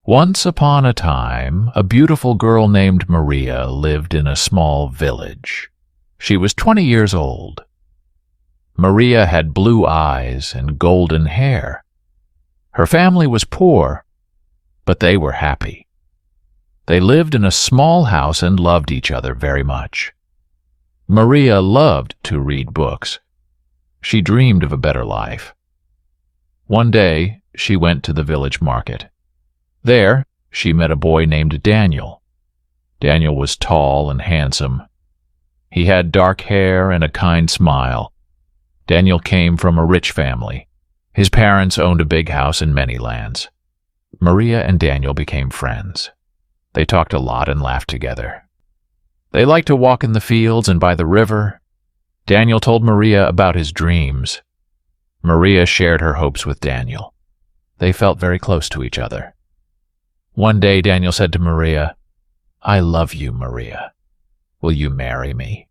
Once upon a time, a beautiful girl named Maria lived in a small village. She was 20 years old. Maria had blue eyes and golden hair. Her family was poor, but they were happy. They lived in a small house and loved each other very much. Maria loved to read books. She dreamed of a better life. One day, she went to the village market. There, she met a boy named Daniel. Daniel was tall and handsome. He had dark hair and a kind smile. Daniel came from a rich family. His parents owned a big house and many lands. Maria and Daniel became friends. They talked a lot and laughed together. They liked to walk in the fields and by the river. Daniel told Maria about his dreams. Maria shared her hopes with Daniel. They felt very close to each other. One day, Daniel said to Maria, "I love you, Maria. Will you marry me?"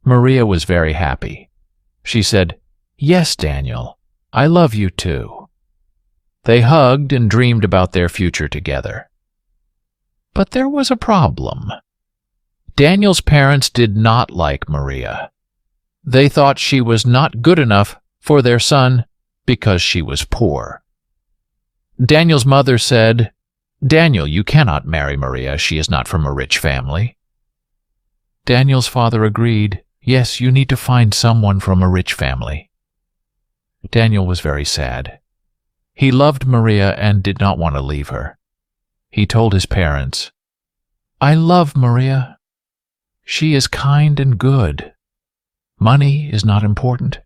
Maria was very happy. She said, "Yes, Daniel, I love you too." They hugged and dreamed about their future together. But there was a problem. Daniel's parents did not like Maria. They thought she was not good enough for their son because she was poor. Daniel's mother said, "Daniel, you cannot marry Maria. She is not from a rich family." Daniel's father agreed, "Yes, you need to find someone from a rich family." Daniel was very sad. He loved Maria and did not want to leave her. He told his parents, "I love Maria. She is kind and good. Money is not important."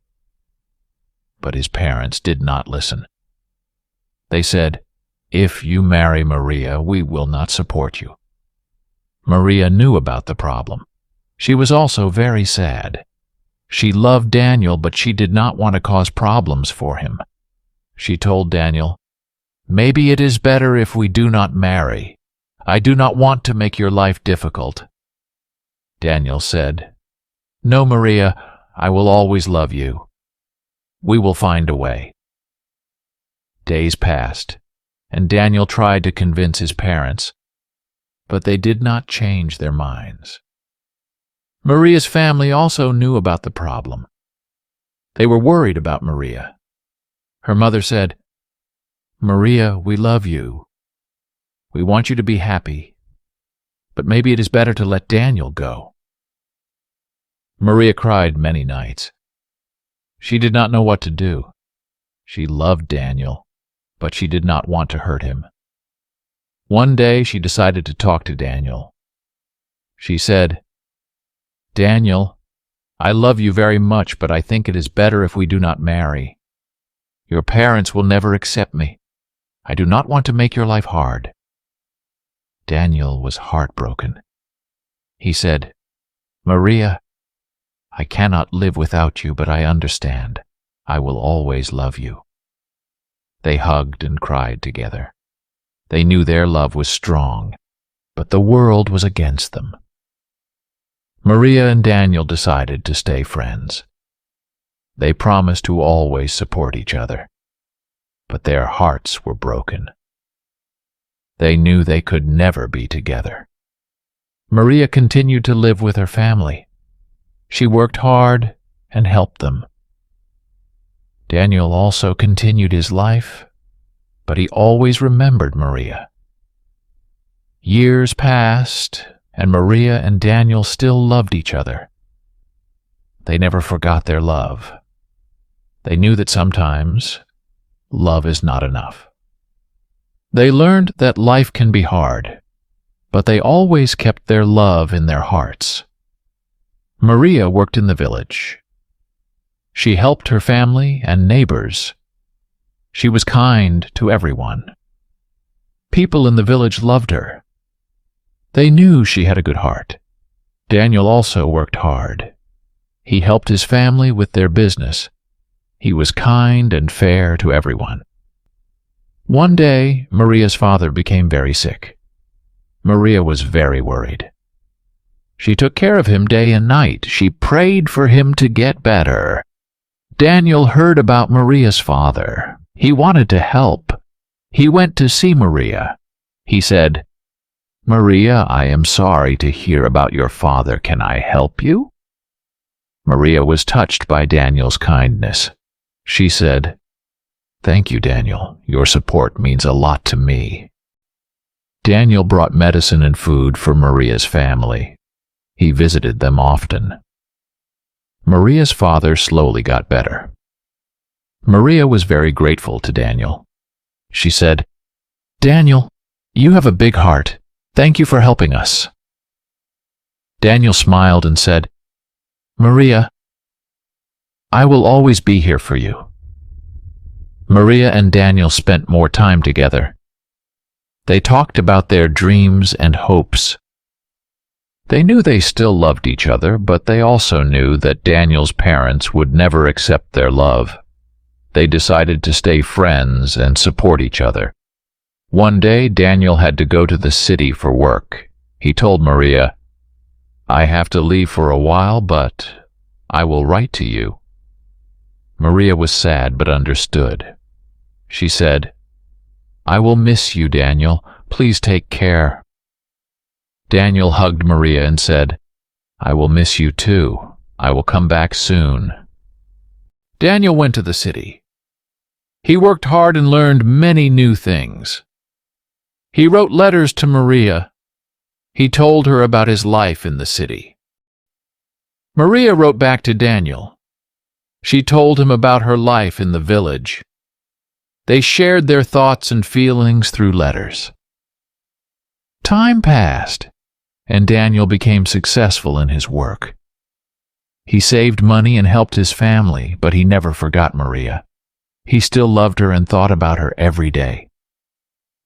But his parents did not listen. They said, "If you marry Maria, we will not support you." Maria knew about the problem. She was also very sad. She loved Daniel, but she did not want to cause problems for him. She told Daniel, "Maybe it is better if we do not marry. I do not want to make your life difficult." Daniel said, "No, Maria, I will always love you. We will find a way." Days passed, and Daniel tried to convince his parents, but they did not change their minds. Maria's family also knew about the problem. They were worried about Maria. Her mother said, "Maria, we love you. We want you to be happy, but maybe it is better to let Daniel go." Maria cried many nights. She did not know what to do. She loved Daniel, but she did not want to hurt him. One day she decided to talk to Daniel. She said, "Daniel, I love you very much, but I think it is better if we do not marry. Your parents will never accept me. I do not want to make your life hard." Daniel was heartbroken. He said, "Maria, I cannot live without you, but I understand. I will always love you." They hugged and cried together. They knew their love was strong, but the world was against them. Maria and Daniel decided to stay friends. They promised to always support each other, but their hearts were broken. They knew they could never be together. Maria continued to live with her family. She worked hard and helped them. Daniel also continued his life, but he always remembered Maria. Years passed, and Maria and Daniel still loved each other. They never forgot their love. They knew that sometimes love is not enough. They learned that life can be hard, but they always kept their love in their hearts. Maria worked in the village. She helped her family and neighbors. She was kind to everyone. People in the village loved her. They knew she had a good heart. Daniel also worked hard. He helped his family with their business. He was kind and fair to everyone. One day, Maria's father became very sick. Maria was very worried. She took care of him day and night. She prayed for him to get better. Daniel heard about Maria's father. He wanted to help. He went to see Maria. He said, "Maria, I am sorry to hear about your father. Can I help you?" Maria was touched by Daniel's kindness. She said, "Thank you, Daniel. Your support means a lot to me." Daniel brought medicine and food for Maria's family. He visited them often. Maria's father slowly got better. Maria was very grateful to Daniel. She said, "Daniel, you have a big heart. Thank you for helping us." Daniel smiled and said, "Maria, I will always be here for you." Maria and Daniel spent more time together. They talked about their dreams and hopes. They knew they still loved each other, but they also knew that Daniel's parents would never accept their love. They decided to stay friends and support each other. One day, Daniel had to go to the city for work. He told Maria, "I have to leave for a while, but I will write to you." Maria was sad but understood. She said, "I will miss you, Daniel. Please take care." Daniel hugged Maria and said, "I will miss you too. I will come back soon." Daniel went to the city. He worked hard and learned many new things. He wrote letters to Maria. He told her about his life in the city. Maria wrote back to Daniel. She told him about her life in the village. They shared their thoughts and feelings through letters. Time passed, and Daniel became successful in his work. He saved money and helped his family, but he never forgot Maria. He still loved her and thought about her every day.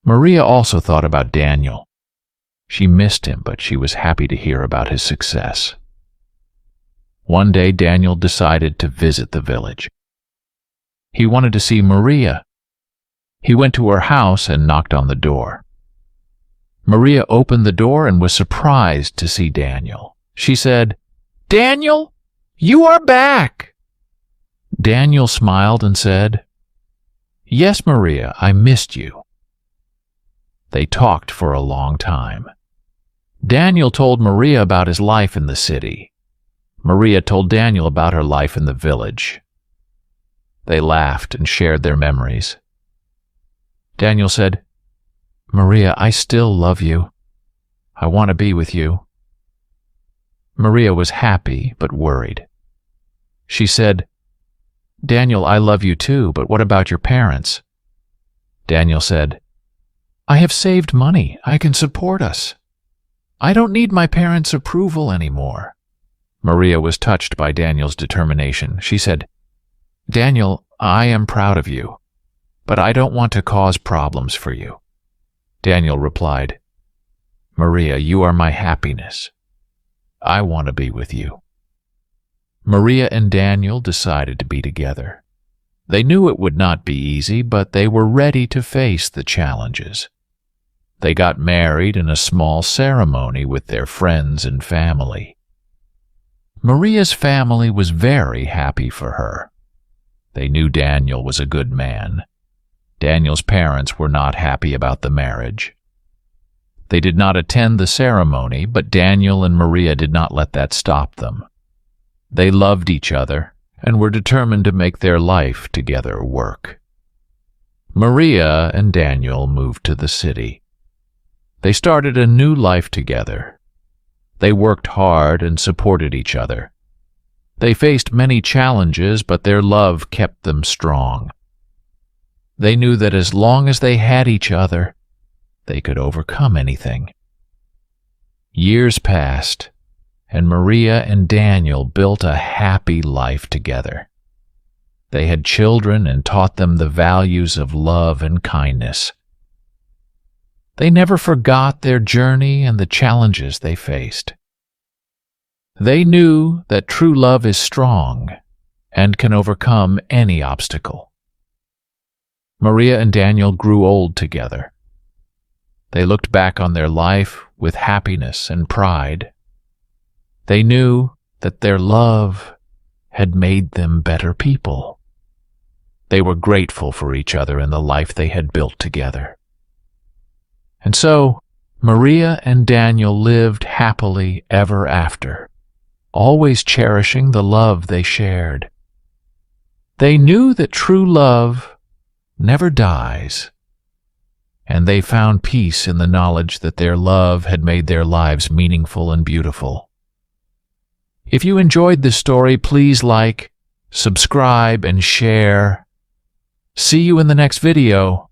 Maria also thought about Daniel. She missed him, but she was happy to hear about his success. One day, Daniel decided to visit the village. He wanted to see Maria. He went to her house and knocked on the door. Maria opened the door and was surprised to see Daniel. She said, "Daniel, you are back." Daniel smiled and said, "Yes, Maria, I missed you." They talked for a long time. Daniel told Maria about his life in the city. Maria told Daniel about her life in the village. They laughed and shared their memories. Daniel said, "Maria, I still love you. I want to be with you." Maria was happy but worried. She said, "Daniel, I love you too, but what about your parents?" Daniel said, "I have saved money. I can support us. I don't need my parents' approval anymore." Maria was touched by Daniel's determination. She said, "Daniel, I am proud of you, but I don't want to cause problems for you." Daniel replied, "Maria, you are my happiness. I want to be with you." Maria and Daniel decided to be together. They knew it would not be easy, but they were ready to face the challenges. They got married in a small ceremony with their friends and family. Maria's family was very happy for her. They knew Daniel was a good man. Daniel's parents were not happy about the marriage. They did not attend the ceremony, but Daniel and Maria did not let that stop them. They loved each other and were determined to make their life together work. Maria and Daniel moved to the city. They started a new life together. They worked hard and supported each other. They faced many challenges, but their love kept them strong. They knew that as long as they had each other, they could overcome anything. Years passed, and Maria and Daniel built a happy life together. They had children and taught them the values of love and kindness. They never forgot their journey and the challenges they faced. They knew that true love is strong and can overcome any obstacle. Maria and Daniel grew old together. They looked back on their life with happiness and pride. They knew that their love had made them better people. They were grateful for each other and the life they had built together. And so, Maria and Daniel lived happily ever after, always cherishing the love they shared. They knew that true love never dies, and they found peace in the knowledge that their love had made their lives meaningful and beautiful. If you enjoyed this story, please like, subscribe, and share. See you in the next video.